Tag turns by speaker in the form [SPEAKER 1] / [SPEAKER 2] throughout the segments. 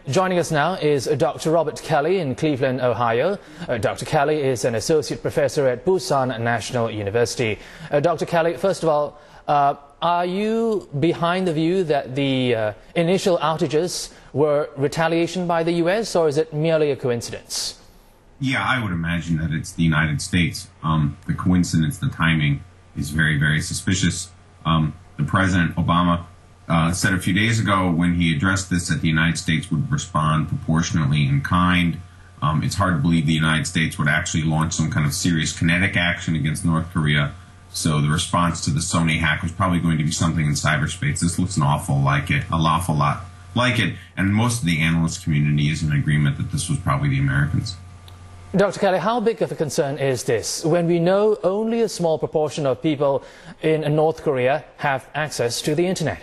[SPEAKER 1] Joining us now is Dr. Robert Kelly in Cleveland, Ohio. Dr. Kelly is an associate professor at Busan National University. Dr. Kelly, first of all, are you behind the view that the initial outages were retaliation by the U.S., or is it merely a coincidence?
[SPEAKER 2] Yeah, I would imagine that it's the United States. The coincidence, the timing is very, very suspicious. The President Obama said a few days ago when he addressed this that the United States would respond proportionately in kind. It's hard to believe the United States would actually launch some kind of serious kinetic action against North Korea. So the response to the Sony hack was probably going to be something in cyberspace. This looks an awful lot like it. And most of the analyst community is in agreement that this was probably the Americans.
[SPEAKER 1] Dr. Kelly, how big of a concern is this when we know only a small proportion of people in North Korea have access to the internet?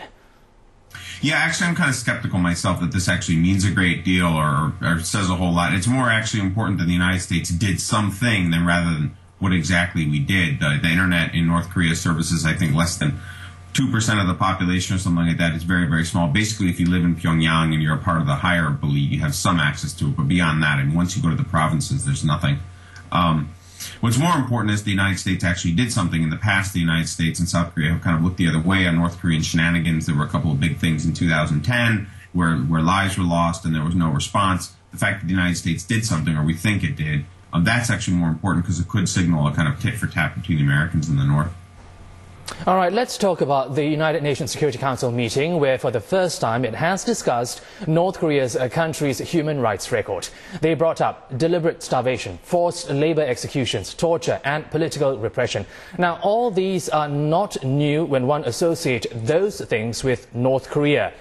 [SPEAKER 2] Yeah, actually, I'm kind of skeptical myself that this actually means a great deal or says a whole lot. It's more actually important that the United States did something than rather than what exactly we did. The internet in North Korea services, I think, less than 2% of the population or something like that. It's very, very small. Basically, if you live in Pyongyang and you're a part of the higher elite, you have some access to it. But beyond that, and once you go to the provinces, there's nothing. What's more important is the United States actually did something. In the past, the United States and South Korea have kind of looked the other way on North Korean shenanigans. There were a couple of big things in 2010 where lives were lost and there was no response. The fact that the United States did something, or we think it did, that's actually more important because it could signal a kind of tit for tat between the Americans and the North.
[SPEAKER 1] All right, let's talk about the United Nations Security Council meeting, where for the first time it has discussed North Korea's country's human rights record. They brought up deliberate starvation, forced labor executions, torture and political repression. Now, all these are not new when one associates those things with North Korea.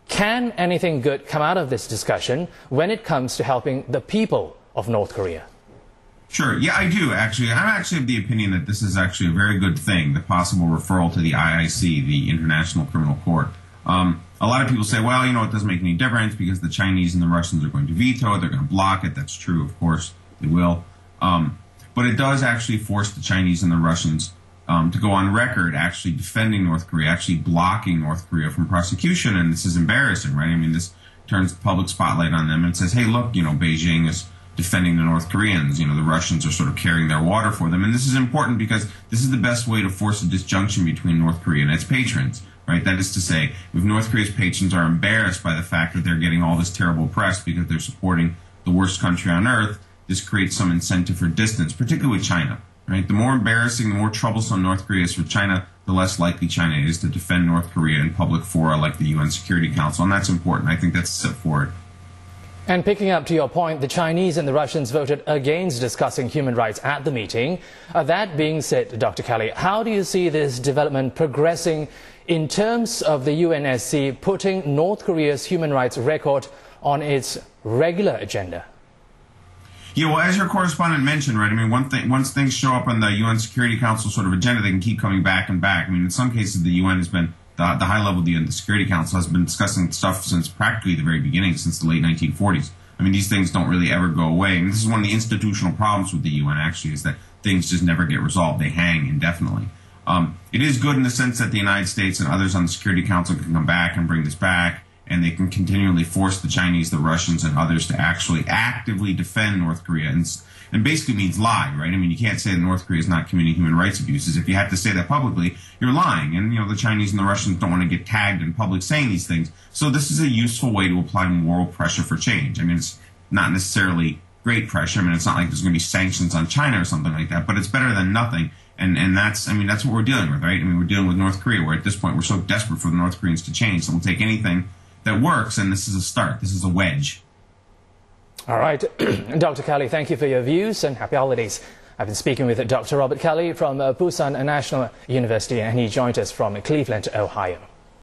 [SPEAKER 1] Can anything good come out of this discussion when it comes to helping the people of North Korea?
[SPEAKER 2] Sure. Yeah, I do, actually. I'm actually of the opinion that this is actually a very good thing, the possible referral to the IIC, the International Criminal Court. A lot of people say, well, you know, it doesn't make any difference because the Chinese and the Russians are going to veto it, they're going to block it. That's true, of course, they will. But it does actually force the Chinese and the Russians to go on record actually defending North Korea, actually blocking North Korea from prosecution, and this is embarrassing, right? I mean, this turns the public spotlight on them and says, hey, look, you know, Beijing is defending the North Koreans. You know, the Russians are sort of carrying their water for them. And this is important because this is the best way to force a disjunction between North Korea and its patrons, right? That is to say, if North Korea's patrons are embarrassed by the fact that they're getting all this terrible press because they're supporting the worst country on earth, this creates some incentive for distance, particularly with China, right? The more embarrassing, the more troublesome North Korea is for China, the less likely China is to defend North Korea in public fora like the UN Security Council. And that's important. I think that's a step forward.
[SPEAKER 1] And picking up to your point, the Chinese and the Russians voted against discussing human rights at the meeting. That being said, Dr. Kelly, how do you see this development progressing in terms of the UNSC putting North Korea's human rights record on its regular agenda?
[SPEAKER 2] Yeah, well, as your correspondent mentioned, right, I mean, once things show up on the UN Security Council sort of agenda, they can keep coming back and back. I mean, in some cases, the UN has been the high level of the Security Council has been discussing stuff since practically the very beginning, since the late 1940s. I mean, these things don't really ever go away. And this is one of the institutional problems with the UN, actually, is that things just never get resolved. They hang indefinitely. It is good in the sense that the United States and others on the Security Council can come back and bring this back, and they can continually force the Chinese, the Russians, and others to actually actively defend North Korea. And basically means lie, right? I mean, you can't say that North Korea is not committing human rights abuses. If you have to say that publicly, you're lying. And, you know, the Chinese and the Russians don't want to get tagged in public saying these things. So this is a useful way to apply moral pressure for change. I mean, it's not necessarily great pressure. I mean, it's not like there's going to be sanctions on China or something like that, but it's better than nothing. And that's, I mean, that's what we're dealing with, right? I mean, we're dealing with North Korea, where at this point we're so desperate for the North Koreans to change. So we'll take anything that works, and this is a start. This is a wedge.
[SPEAKER 1] All right. Dr. Kelly, thank you for your views and happy holidays. I've been speaking with Dr. Robert Kelly from Busan National University, and he joined us from Cleveland, Ohio.